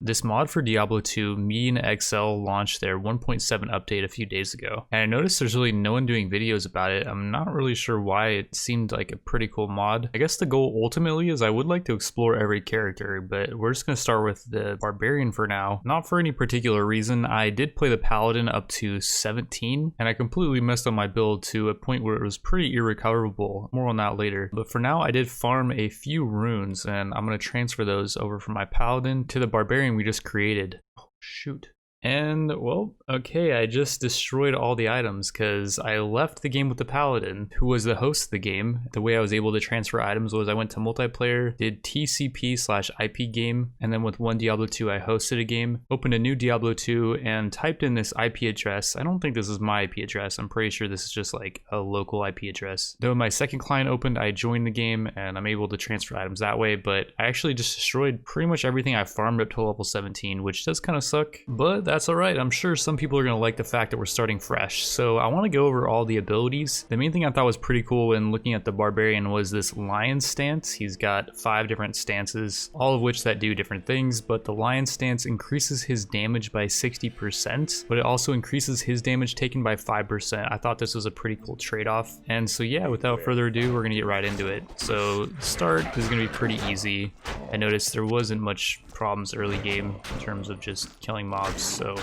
This mod for Diablo 2, me and XL launched their 1.7 update a few days ago, and I noticed there's really no one doing videos about it. I'm not really sure why. It seemed like a pretty cool mod. I guess the goal ultimately is I would like to explore every character, but we're just gonna start with the Barbarian for now. Not for any particular reason. I did play the Paladin up to 17, and I completely messed up my build to a point where it was pretty irrecoverable. More on that later. But for now, I did farm a few runes, and I'm gonna transfer those over from my Paladin to the Barbarian we just created. Oh, shoot. And well, okay, I just destroyed all the items because I left the game with the Paladin, who was the host of the game. The way I was able to transfer items was I went to multiplayer, did TCP/IP game, and then with one Diablo 2 I hosted a game, opened a new Diablo 2, and typed in this IP address. I don't think this is my IP address. I'm pretty sure this is just like a local IP address. Though my second client opened, I joined the game and I'm able to transfer items that way, but I actually just destroyed pretty much everything I farmed up to level 17, which does kind of suck, but that's alright. I'm sure some people are going to like the fact that we're starting fresh. So I want to go over all the abilities. The main thing I thought was pretty cool when looking at the Barbarian was this lion stance. He's got 5 different stances, all of which that do different things, but the lion stance increases his damage by 60%, but it also increases his damage taken by 5%. I thought this was a pretty cool trade-off. And so yeah, without further ado, we're going to get right into it. So the start is going to be pretty easy. I noticed there wasn't much problems early game in terms of just killing mobs, so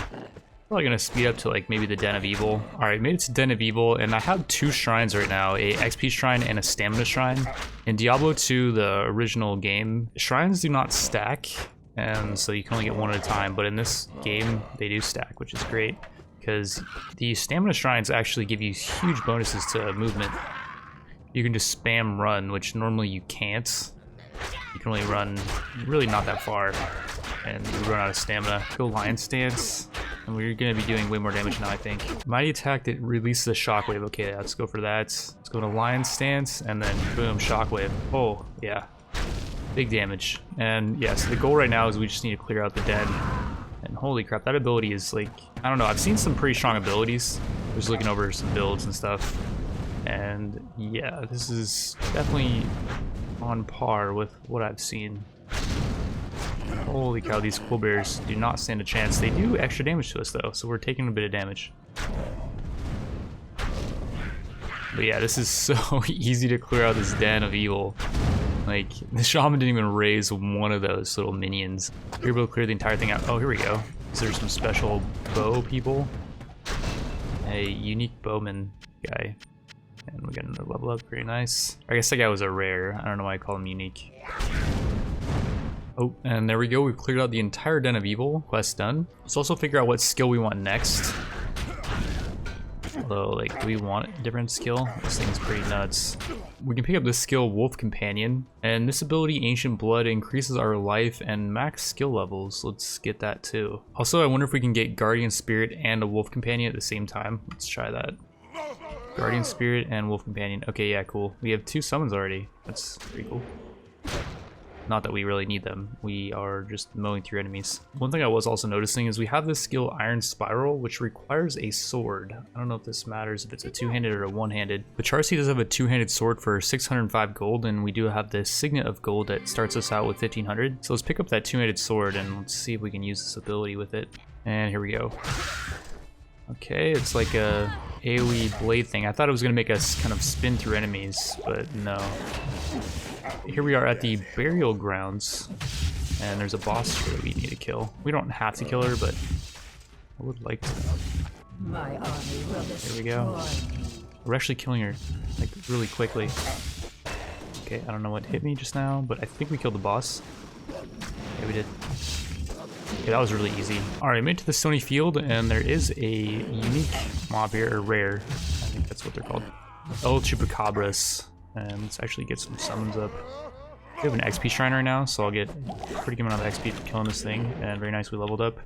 probably gonna speed up to like maybe the Den of Evil. All right, made it to Den of Evil, and I have 2 shrines right now, a XP shrine and a stamina shrine. In Diablo 2, the original game, shrines do not stack, and so you can only get one at a time, but in this game they do stack, which is great because the stamina shrines actually give you huge bonuses to movement. You can just spam run, which normally you can't. You can only run really not that far, and you run out of stamina. Go lion stance, and we're gonna be doing way more damage now, I think. Mighty attack, it releases a shockwave. Okay, let's go for that. Let's go to lion stance, and then boom, shockwave. Oh, yeah. Big damage. And yeah, so the goal right now is we just need to clear out the den. And holy crap, that ability is like, I don't know, I've seen some pretty strong abilities. Just looking over some builds and stuff. And yeah, this is definitely on par with what I've seen. Holy cow, these cool bears do not stand a chance. They do extra damage to us though, so we're taking a bit of damage. But yeah, this is so easy to clear out this Den of Evil. Like, the shaman didn't even raise one of those little minions. You're able to clear the entire thing out. Oh, here we go. Is there some special bow people? A unique bowman guy. And we got another level up, very nice. I guess that guy was a rare. I don't know why I call him unique. Oh, and there we go. We've cleared out the entire Den of Evil. Quest done. Let's also figure out what skill we want next. Although, like, do we want a different skill? This thing's pretty nuts. We can pick up this skill, Wolf Companion. And this ability, Ancient Blood, increases our life and max skill levels. Let's get that too. Also, I wonder if we can get Guardian Spirit and a Wolf Companion at the same time. Let's try that. Guardian Spirit and Wolf Companion. Okay, yeah, cool. We have 2 summons already. That's pretty cool. Not that we really need them. We are just mowing through enemies. One thing I was also noticing is we have this skill Iron Spiral, which requires a sword. I don't know if this matters if it's a 2-handed or a 1-handed. But Charcy does have a 2-handed sword for 605 gold, and we do have this Signet of Gold that starts us out with 1500. So let's pick up that 2-handed sword and let's see if we can use this ability with it. And here we go. Okay, it's like a AoE blade thing. I thought it was gonna make us kind of spin through enemies, but no. Here we are at the burial grounds, and there's a boss here that we need to kill. We don't have to kill her, but I would like to. There we go. We're actually killing her like really quickly. Okay, I don't know what hit me just now, but I think we killed the boss. Yeah, we did. Okay, that was really easy. Alright, made it to the Stony Field, and there is a unique mob here, or rare. I think that's what they're called. El Chupacabras. And let's actually get some summons up. We have an XP shrine right now, so I'll get a pretty good amount of XP for killing this thing. And very nice, we leveled up.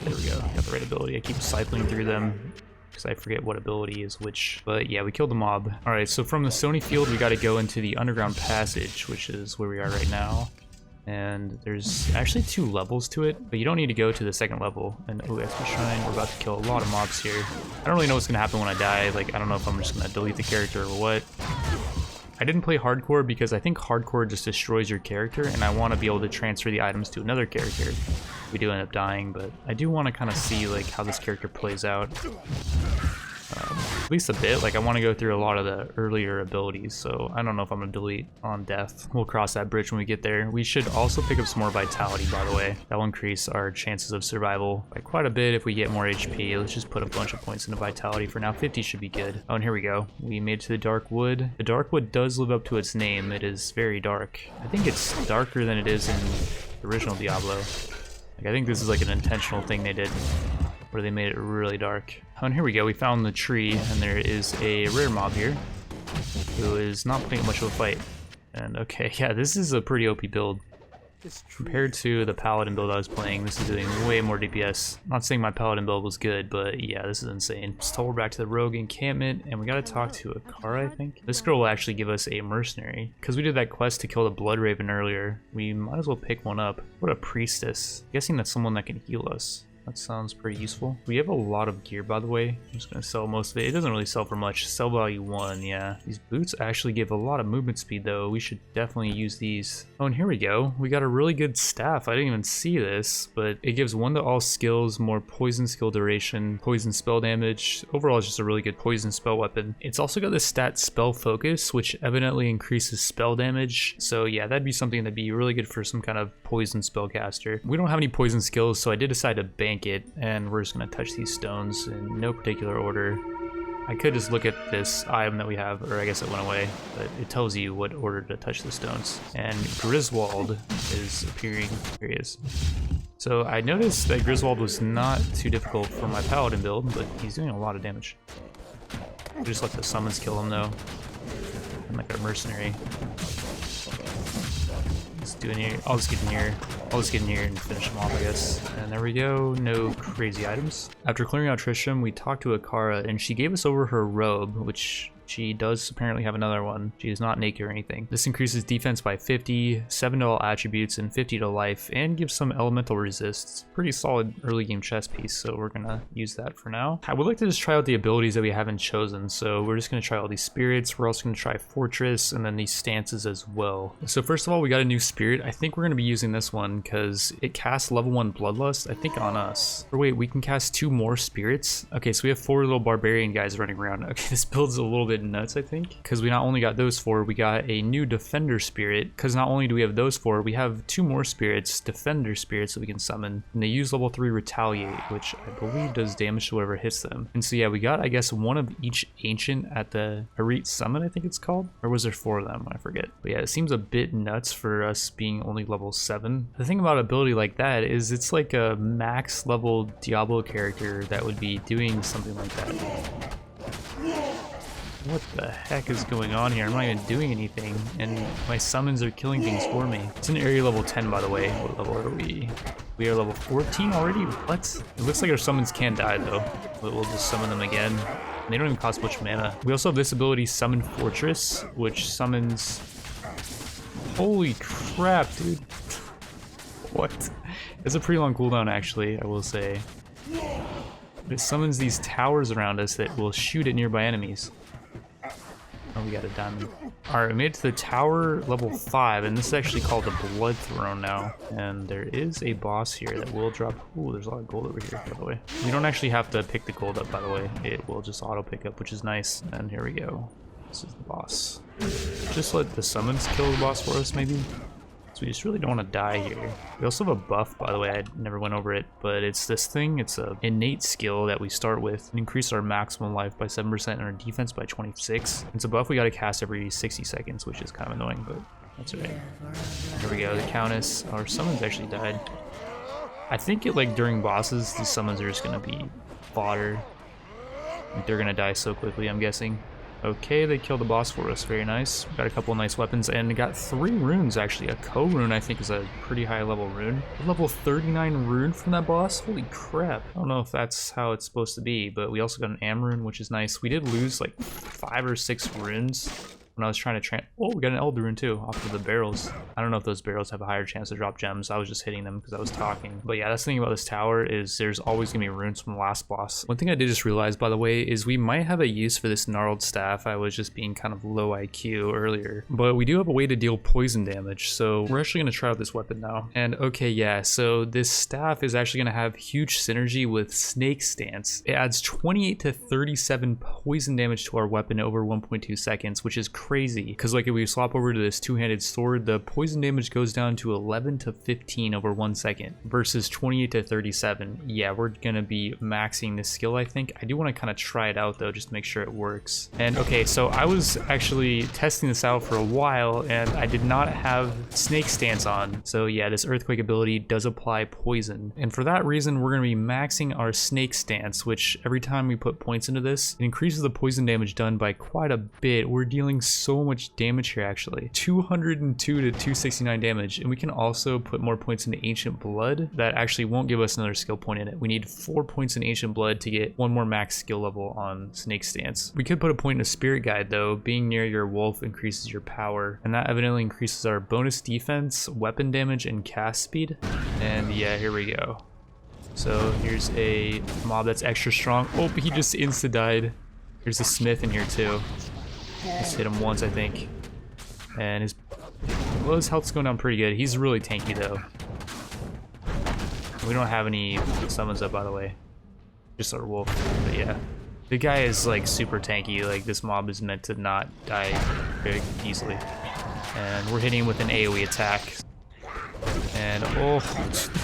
There we go, got the right ability. I keep cycling through them because I forget what ability is which. But yeah, we killed the mob. Alright, so from the Stony Field, we got to go into the underground passage, which is where we are right now. And there's actually 2 levels to it, but you don't need to go to the 2nd level. And oh, XP shrine, we're about to kill a lot of mobs here. I don't really know what's gonna happen when I die. Like, I don't know if I'm just gonna delete the character or what. I didn't play hardcore because I think hardcore just destroys your character, and I want to be able to transfer the items to another character. We do end up dying, but I do want to kind of see like how this character plays out. At least a bit. Like I want to go through a lot of the earlier abilities, so I don't know if I'm gonna delete on death. We'll cross that bridge when we get there. We should also pick up some more vitality, by the way. That will increase our chances of survival by quite a bit if we get more HP. Let's just put a bunch of points into vitality for now. 50 should be good. Oh, and here we go. We made it to the dark wood. The dark wood does live up to its name. It is very dark. I think it's darker than it is in the original Diablo. Like I think this is like an intentional thing they did, where they made it really dark. Oh, and here we go. We found the tree, and there is a rare mob here who is not putting up much of a fight. And okay, yeah, this is a pretty OP build. Compared to the paladin build I was playing, this is doing way more DPS. Not saying my paladin build was good, but yeah, this is insane. So we're back to the rogue encampment, and we gotta talk to a Kara, I think. This girl will actually give us a mercenary. Because we did that quest to kill the blood raven earlier, we might as well pick one up. What a priestess. I'm guessing that's someone that can heal us. That sounds pretty useful. We have a lot of gear, by the way. I'm just gonna sell most of it. It doesn't really sell for much. Sell value 1, yeah. These boots actually give a lot of movement speed, though. We should definitely use these. Oh, and here we go. We got a really good staff. I didn't even see this, but it gives 1 to all skills, more poison skill duration, poison spell damage. Overall, it's just a really good poison spell weapon. It's also got the stat spell focus, which evidently increases spell damage. So yeah, that'd be something that'd be really good for some kind of poison spellcaster. We don't have any poison skills, so I did decide to ban it, and we're just gonna touch these stones in no particular order. I could just look at this item that we have, or I guess it went away, but it tells you what order to touch the stones. And Griswold is appearing. Here he is. So I noticed that Griswold was not too difficult for my paladin build, but he's doing a lot of damage. We just let the summons kill him though. I'm like a mercenary. Let's do it here. I'll just get in here. I'll just get in here and finish him off, I guess. And there we go. No crazy items. After clearing out Tristram, we talked to Akara, and she gave us over her robe, which she does apparently have another one. She is not naked or anything. This increases defense by 50, 7 to all attributes, and 50 to life, and gives some elemental resist. Pretty solid early game chest piece, so we're gonna use that for now. I would like to just try out the abilities that we haven't chosen, so we're just gonna try all these spirits. We're also gonna try Fortress, and then these stances as well. So first of all, we got a new spirit. I think we're gonna be using this one because it casts level 1 Bloodlust, I think on us. Or wait, we can cast 2 more spirits? Okay, so we have 4 little barbarian guys running around. Okay, this build's a little bit nuts, I think, because we not only got those 4, we got a new defender spirit, because not only do we have those 4, we have 2 more spirits, defender spirits, that we can summon, and they use level 3 retaliate, which I believe does damage to whatever hits them. And so yeah, we got, I guess, 1 of each ancient at the Harit summon, I think it's called, or was there 4 of them? I forget. But yeah, it seems a bit nuts for us being only level 7. The thing about ability like that is it's like a max level Diablo character that would be doing something like that. What the heck is going on here? I'm not even doing anything, and my summons are killing things for me. It's an area level 10, by the way. What level are we? We are level 14 already? What? It looks like our summons can die, though. But we'll just summon them again. They don't even cost much mana. We also have this ability, Summon Fortress, which summons... Holy crap, dude. What? It's a pretty long cooldown, actually, I will say. But it summons these towers around us that will shoot at nearby enemies. Oh, we got a diamond. Alright, we made it to the tower level 5, and this is actually called the Blood Throne now. And there is a boss here that will drop... Ooh, there's a lot of gold over here, by the way. We don't actually have to pick the gold up, by the way. It will just auto pick up, which is nice. And here we go. This is the boss. Just let the summons kill the boss for us, maybe? So we just really don't want to die here. We also have a buff, by the way. I never went over it, but it's this thing. It's a innate skill that we start with. It increases our maximum life by 7% and our defense by 26. It's a buff we got to cast every 60 seconds, which is kind of annoying, but that's alright. Here we go, the Countess. Our summons actually died. I think it, like, during bosses, these summons are just going to be fodder. Like, they're going to die so quickly, I'm guessing. Okay, they killed the boss for us. Very nice. Got a couple nice weapons, and got 3 runes, actually. A Co-rune, I think, is a pretty high level rune. A level 39 rune from that boss? Holy crap. I don't know if that's how it's supposed to be, but we also got an Am rune, which is nice. We did lose, like, 5 or 6 runes when I was trying to oh, we got an Elder Rune too off of the barrels. I don't know if those barrels have a higher chance to drop gems. I was just hitting them because I was talking. But yeah, that's the thing about this tower is there's always gonna be runes from the last boss. One thing I did just realize, by the way, is we might have a use for this gnarled staff. I was just being kind of low IQ earlier, but we do have a way to deal poison damage. So we're actually gonna try out this weapon now. And okay, yeah, so this staff is actually gonna have huge synergy with Snake Stance. It adds 28 to 37 poison damage to our weapon over 1.2 seconds, which is crazy. Because like if we swap over to this two-handed sword, the poison damage goes down to 11 to 15 over 1 second versus 28 to 37. Yeah, we're gonna be maxing this skill, I think. I do want to kind of try it out though, just to make sure it works. And okay, so I was actually testing this out for a while and I did not have Snake Stance on. So yeah, this Earthquake ability does apply poison. And for that reason, we're gonna be maxing our Snake Stance, which every time we put points into this, it increases the poison damage done by quite a bit. We're dealing so much damage here actually. 202 to 269 damage. And we can also put more points into Ancient Blood. That actually won't give us another skill point in it. We need 4 points in Ancient Blood to get one more max skill level on Snake Stance. We could put a point in a Spirit Guide though. Being near your wolf increases your power. And that evidently increases our bonus defense, weapon damage, and cast speed. And yeah, here we go. So here's a mob that's extra strong. Oh, he just insta-died. There's a smith in here too. Just hit him once, I think. And his health's going down pretty good. He's really tanky though. We don't have any summons up, by the way. Just our wolf. But yeah. The guy is like super tanky. Like this mob is meant to not die very easily. And we're hitting him with an AoE attack. And oh,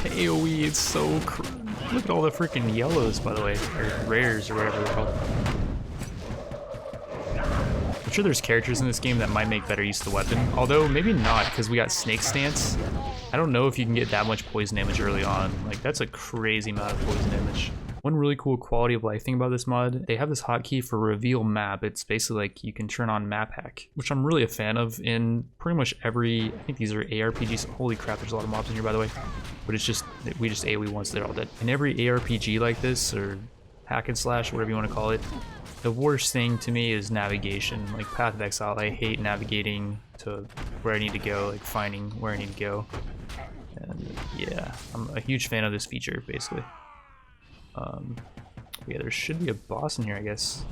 the AoE is so look at all the freaking yellows, by the way, or rares or whatever they're called. I'm sure there's characters in this game that might make better use of the weapon, although maybe not because we got Snake Stance. I don't know if you can get that much poison damage early on. Like that's a crazy amount of poison damage. One really cool quality of life thing about this mod, they have this hotkey for reveal map. It's basically like you can turn on map hack, which I'm really a fan of in pretty much every, I think these are ARPGs. Holy crap, there's a lot of mobs in here, by the way. But it's just, we just AoE once, they're all dead. In every ARPG like this, or hack and slash, whatever you want to call it, the worst thing to me is navigation. Like Path of Exile, I hate navigating to where I need to go, like finding where I need to go. And yeah, I'm a huge fan of this feature, basically. Yeah, there should be a boss in here, I guess.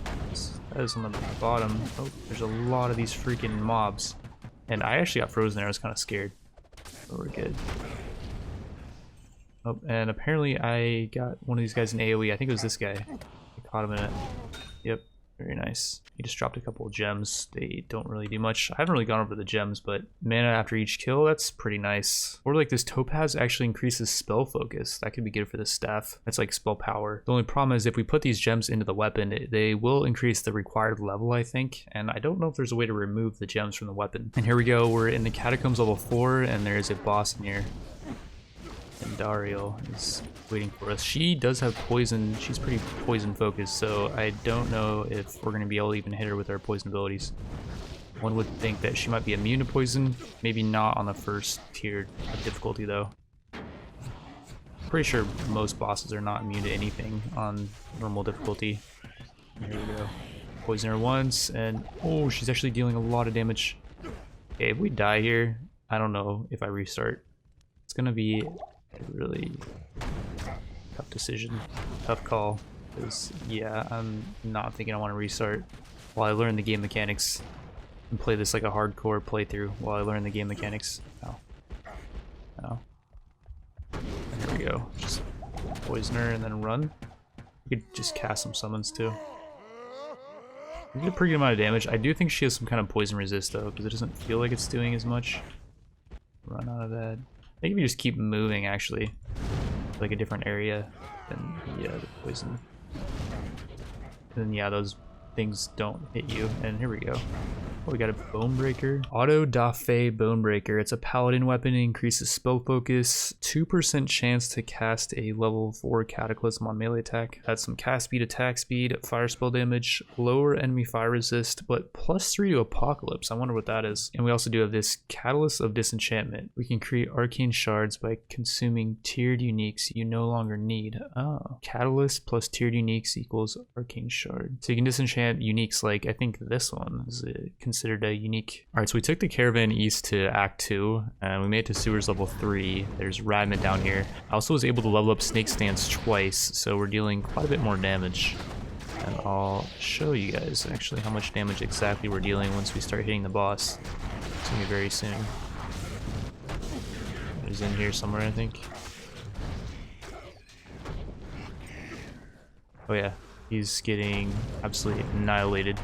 That is on the bottom. Oh, there's a lot of these freaking mobs. And I actually got frozen there, I was kind of scared. But we're good. Oh, and apparently I got one of these guys in AoE. I think it was this guy. I caught him in it. Yep, very nice. He just dropped a couple of gems. They don't really do much. I haven't really gone over the gems, but mana after each kill, that's pretty nice. Or like this topaz actually increases spell focus. That could be good for this staff. That's like spell power. The only problem is if we put these gems into the weapon, they will increase the required level, I think. And I don't know if there's a way to remove the gems from the weapon. And here we go. We're in the Catacombs level 4, and there's a boss in here. And Dario is waiting for us. She does have poison. She's pretty poison focused, so I don't know if we're going to be able to even hit her with our poison abilities. One would think that she might be immune to poison. Maybe not on the first tier of difficulty though. Pretty sure most bosses are not immune to anything on normal difficulty. Here we go. Poison her once, and oh, she's actually dealing a lot of damage. Okay, if we die here, I don't know if I restart. It's going to be a really tough decision, tough call, because yeah, I'm not thinking I want to restart while I learn the game mechanics and play this like a hardcore playthrough while I learn the game mechanics. No. There we go. Just poison her and then run. You could just cast some summons too. We did a pretty good amount of damage. I do think she has some kind of poison resist though, because it doesn't feel like it's doing as much. Run out of that. I think if you just keep moving, actually, like a different area, then yeah, the poison. And then yeah, those things don't hit you. And here we go. Oh, we got a Bone Breaker. Auto da Fe Bone Breaker. It's a paladin weapon. It increases spell focus. 2% chance to cast a level 4 Cataclysm on melee attack. That's some cast speed, attack speed, fire spell damage, lower enemy fire resist, but +3 to Apocalypse. I wonder what that is. And we also do have this Catalyst of Disenchantment. We can create arcane shards by consuming tiered uniques you no longer need. Oh. Catalyst plus tiered uniques equals arcane shard. So you can disenchant uniques like, I think this one is a considered a unique. All right, so we took the caravan east to Act 2, and we made it to sewers level 3. There's Radmid down here. I also was able to level up Snake Stance twice, so we're dealing quite a bit more damage. And I'll show you guys actually how much damage exactly we're dealing once we start hitting the boss. It's gonna be very soon. He's in here somewhere, I think. Oh yeah, he's getting absolutely annihilated.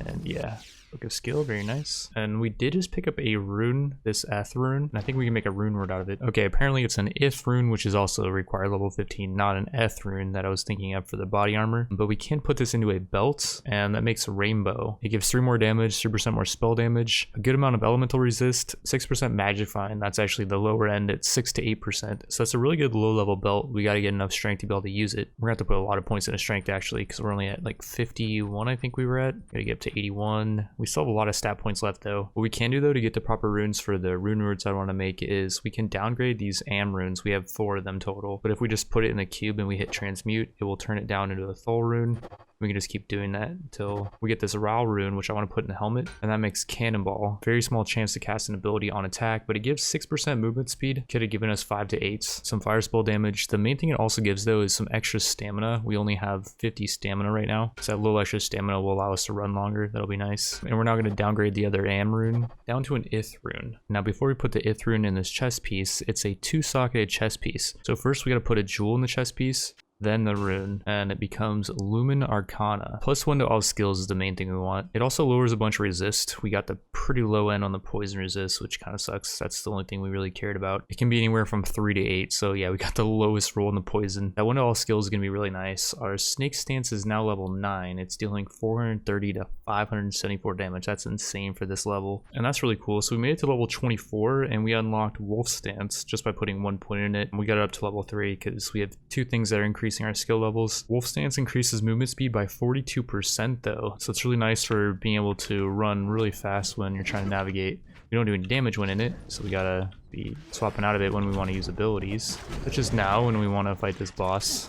And yeah, book of skill, very nice. And we did just pick up a rune, this Eth rune, and I think we can make a rune word out of it. Okay, apparently it's an Ith rune, which is also required level 15, not an Eth rune that I was thinking of for the body armor. But we can put this into a belt, and that makes a rainbow. It gives 3 more damage, 3% more spell damage, a good amount of elemental resist, 6% magify, and that's actually the lower end at 6 to 8%. So that's a really good low level belt. We got to get enough strength to be able to use it. We're gonna have to put a lot of points into strength actually, because we're only at like 51, I think we were at. Gotta get up to 81. We still have a lot of stat points left though. What we can do though to get the proper runes for the rune words I want to make is we can downgrade these Am runes. We have 4 of them total, but if we just put it in the cube and we hit transmute, it will turn it down into a Thol rune. We can just keep doing that until we get this Ral rune, which I want to put in the helmet, and that makes Cannonball. Very small chance to cast an ability on attack, but it gives 6% movement speed. Could have given us 5 to 8s, some fire spell damage. The main thing it also gives though is some extra stamina. We only have 50 stamina right now, so that little extra stamina will allow us to run longer. That'll be nice. And we're now going to downgrade the other Am rune down to an Ith rune. Now before we put the Ith rune in this chest piece, it's a 2-socketed chest piece. So first we got to put a jewel in the chest piece, then the rune, and it becomes Lumen Arcana. +1 to all skills is the main thing we want. It also lowers a bunch of resist. We got the pretty low end on the poison resist, which kind of sucks. That's the only thing we really cared about. It can be anywhere from 3 to 8, so yeah, we got the lowest roll in the poison. That 1 to all skills is gonna be really nice. Our Snake Stance is now level 9. It's dealing 430 to 574 damage. That's insane for this level, and that's really cool. So we made it to level 24, and we unlocked Wolf Stance just by putting 1 point in it. And we got it up to level 3 because we have 2 things that are increasing our skill levels. Wolf Stance increases movement speed by 42% though, so it's really nice for being able to run really fast when you're trying to navigate. We don't do any damage when in it, so we gotta be swapping out of it when we want to use abilities, such as now when we want to fight this boss.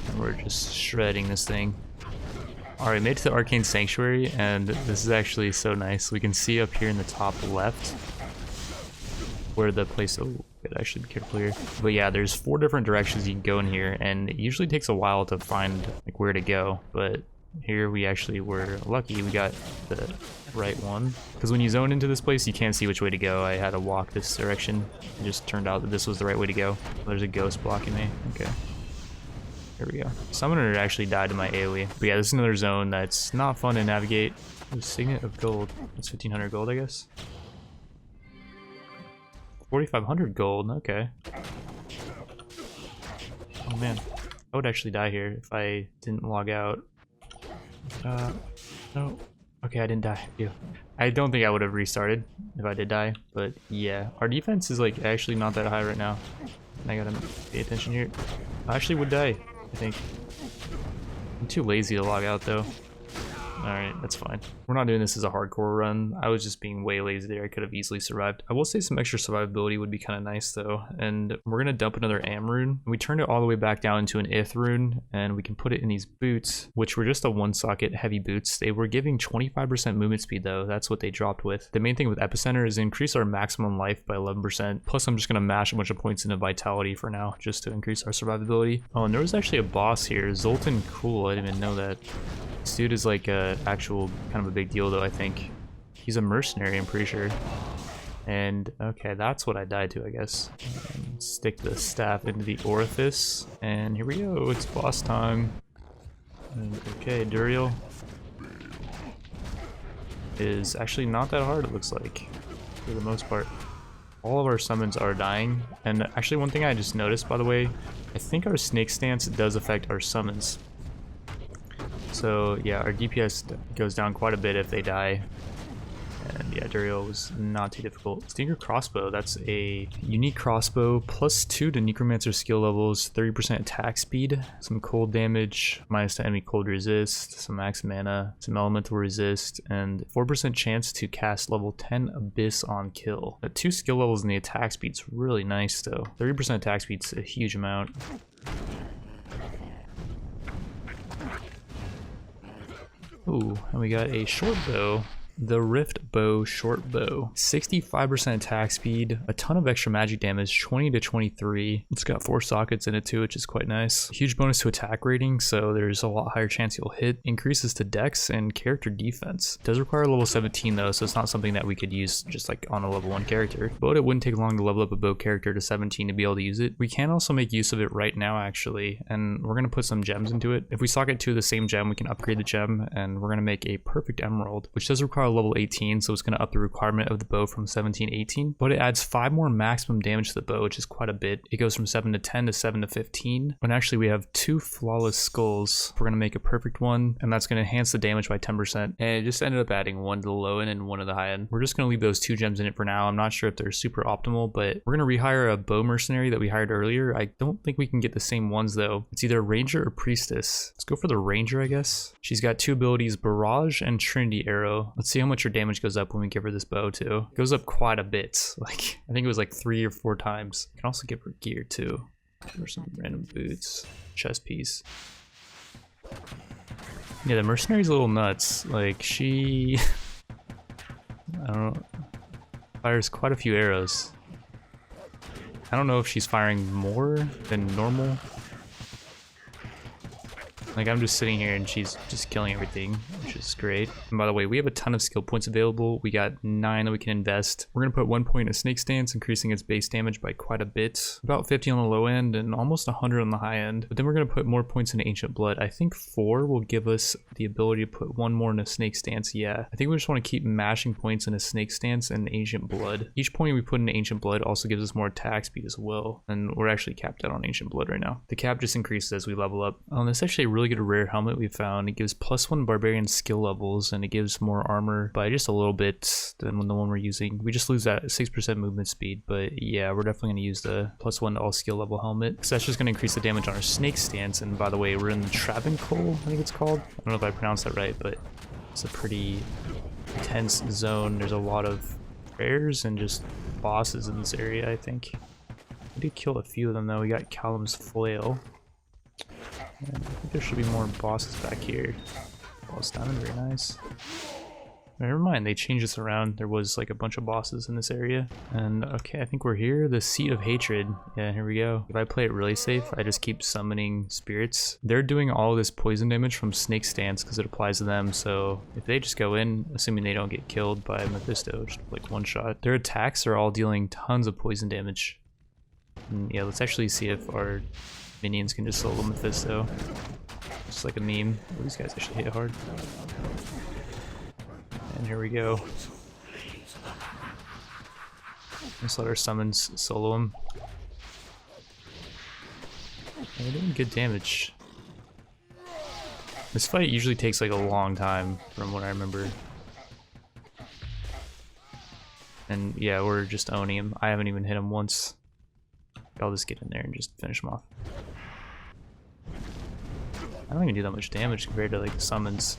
And we're just shredding this thing. Alright, made it to Arcane Sanctuary, and this is actually so nice. We can see up here in the top left where the place, oh, gotta actually be careful here. But yeah, there's 4 different directions you can go in here, and it usually takes a while to find like where to go. But here we actually were lucky, we got the right one. Because when you zone into this place, you can't see which way to go. I had to walk this direction. It just turned out that this was the right way to go. There's a ghost blocking me. Okay. Here we go. Summoner actually died to my AoE. But yeah, this is another zone that's not fun to navigate. The Signet of Gold. That's 1500 gold, I guess. 4,500 gold, okay. Oh man, I would actually die here if I didn't log out. No. Okay, I didn't die. Ew. I don't think I would have restarted if I did die, but yeah. Our defense is like actually not that high right now. I gotta pay attention here. I actually would die, I think. I'm too lazy to log out though. Alright, that's fine. We're not doing this as a hardcore run. I was just being way lazy there. I could have easily survived. I will say some extra survivability would be kind of nice though. And we're going to dump another Am rune. We turned it all the way back down into an Ith rune, and we can put it in these boots, which were just a 1-socket heavy boots. They were giving 25% movement speed though. That's what they dropped with. The main thing with Epicenter is increase our maximum life by 11%. Plus I'm just going to mash a bunch of points into Vitality for now, just to increase our survivability. Oh, and there was actually a boss here. Zoltan Cool. I didn't even know that. This dude is like a actual kind of a big deal though, I think. He's a mercenary, I'm pretty sure. And okay, that's what I died to, I guess. And stick the staff into the orifice, and here we go, it's boss time. And okay, Duriel is actually not that hard, it looks like, for the most part. All of our summons are dying, and actually one thing I just noticed, by the way, I think our Snake Stance does affect our summons. So yeah, our DPS goes down quite a bit if they die. And yeah, Duriel was not too difficult. Stinger Crossbow, that's a unique crossbow, +2 to Necromancer skill levels, 30% attack speed, some cold damage, minus to enemy cold resist, some max mana, some elemental resist, and 4% chance to cast level 10 Abyss on kill. 2 skill levels in the attack speed's really nice though. 30% attack speed's a huge amount. Ooh, and we got a short bow. The Rift Bow Short Bow. 65% attack speed, a ton of extra magic damage, 20 to 23. It's got 4 sockets in it too, which is quite nice. Huge bonus to attack rating, so there's a lot higher chance you'll hit. Increases to dex and character defense. Does require level 17 though, so it's not something that we could use just like on a level 1 character. But it wouldn't take long to level up a bow character to 17 to be able to use it. We can also make use of it right now actually, and we're gonna put some gems into it. If we socket 2 of the same gem, we can upgrade the gem, and we're gonna make a perfect emerald, which does require level 18, so it's going to up the requirement of the bow from 17 to 18, but it adds 5 more maximum damage to the bow, which is quite a bit. It goes from 7 to 10 to 7 to 15, when actually we have 2 flawless skulls. We're going to make a perfect one, and that's going to enhance the damage by 10%, and it just ended up adding 1 to the low end and 1 to the high end. We're just going to leave those 2 gems in it for now. I'm not sure if they're super optimal, but we're going to rehire a bow mercenary that we hired earlier. I don't think we can get the same ones though. It's either ranger or priestess. Let's go for the ranger, I guess. She's got 2 abilities, barrage and trinity arrow. Let's see how much her damage goes up when we give her this bow too. It goes up quite a bit. Like, I think it was like 3 or 4 times. You can also give her gear too. Or some random boots, chest piece. Yeah, the mercenary's a little nuts. Like, she, I don't know, fires quite a few arrows. I don't know if she's firing more than normal. Like, I'm just sitting here and she's just killing everything, which is great. And by the way, we have a ton of skill points available. We got 9 that we can invest. We're gonna put 1 point in a snake stance, increasing its base damage by quite a bit. About 50 on the low end and almost 100 on the high end. But then we're gonna put more points into ancient blood. I think 4 will give us the ability to put 1 more in a snake stance. Yeah, I think we just want to keep mashing points in a snake stance and ancient blood. Each point we put in ancient blood also gives us more attack speed as well. And we're actually capped out on ancient blood right now. The cap just increases as we level up. This actually a really good rare helmet we found. It gives +1 barbarian skill levels, and it gives more armor by just a little bit than the one we're using. We just lose that 6% movement speed, but yeah, we're definitely going to use the +1 to all skill level helmet. So that's just going to increase the damage on our snake stance. And by the way, we're in the Travancore, I think it's called. I don't know if I pronounced that right, but it's a pretty intense zone. There's a lot of rares and just bosses in this area, I think. We did kill a few of them though. We got Callum's Flail. And I think there should be more bosses back here. Boss diamond, very nice. Never mind, they changed this around. There was like a bunch of bosses in this area. And okay, I think we're here. The Seat of Hatred. Yeah, here we go. If I play it really safe, I just keep summoning spirits. They're doing all this poison damage from snake stance because it applies to them. So if they just go in, assuming they don't get killed by Mephisto, just like one shot, their attacks are all dealing tons of poison damage. And yeah, let's actually see if our minions can just solo Mephisto. Just like a meme. Oh, these guys actually hit hard. And here we go. Let's let our summons solo him. And we're doing good damage. This fight usually takes like a long time from what I remember. And yeah, we're just owning him. I haven't even hit him once. I'll just get in there and just finish him off. I don't even do that much damage compared to like the summons.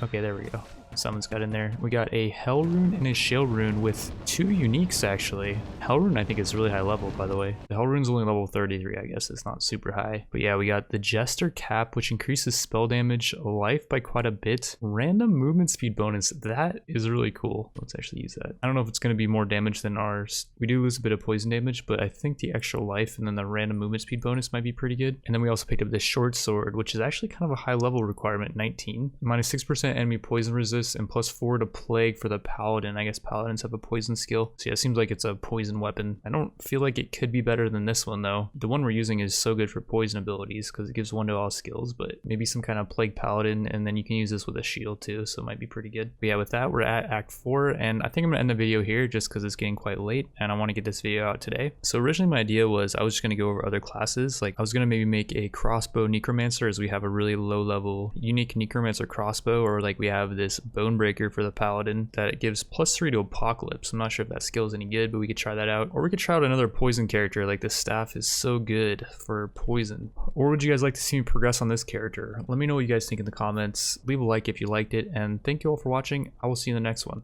Okay, there we go. Summons got in there. We got a Hell Rune and a Shale Rune with 2 uniques actually. Hell Rune I think is really high level, by the way. The Hell Rune's only level 33, I guess. It's not super high. But yeah, we got the Jester Cap, which increases spell damage, life by quite a bit. Random movement speed bonus. That is really cool. Let's actually use that. I don't know if it's going to be more damage than ours. We do lose a bit of poison damage, but I think the extra life and then the random movement speed bonus might be pretty good. And then we also picked up this short sword, which is actually kind of a high level requirement, 19. -6% enemy poison resist and +4 to plague for the paladin. I guess paladins have a poison skill. So yeah, it seems like it's a poison weapon. I don't feel like it could be better than this one though. The one we're using is so good for poison abilities because it gives 1 to all skills, but maybe some kind of plague paladin, and then you can use this with a shield too, so it might be pretty good. But yeah, with that, we're at Act 4, and I think I'm gonna end the video here just because it's getting quite late and I want to get this video out today. So originally my idea was I was just gonna go over other classes. Like I was gonna maybe make a crossbow necromancer, as we have a really low level unique necromancer crossbow, or like we have this bone breaker for the paladin that it gives +3 to apocalypse. I'm not sure if that skill is any good, but we could try that out. Or we could try out another poison character. Like this staff is so good for poison. Or would you guys like to see me progress on this character? Let me know what you guys think in the comments. Leave a like if you liked it, and thank you all for watching. I will see you in the next one.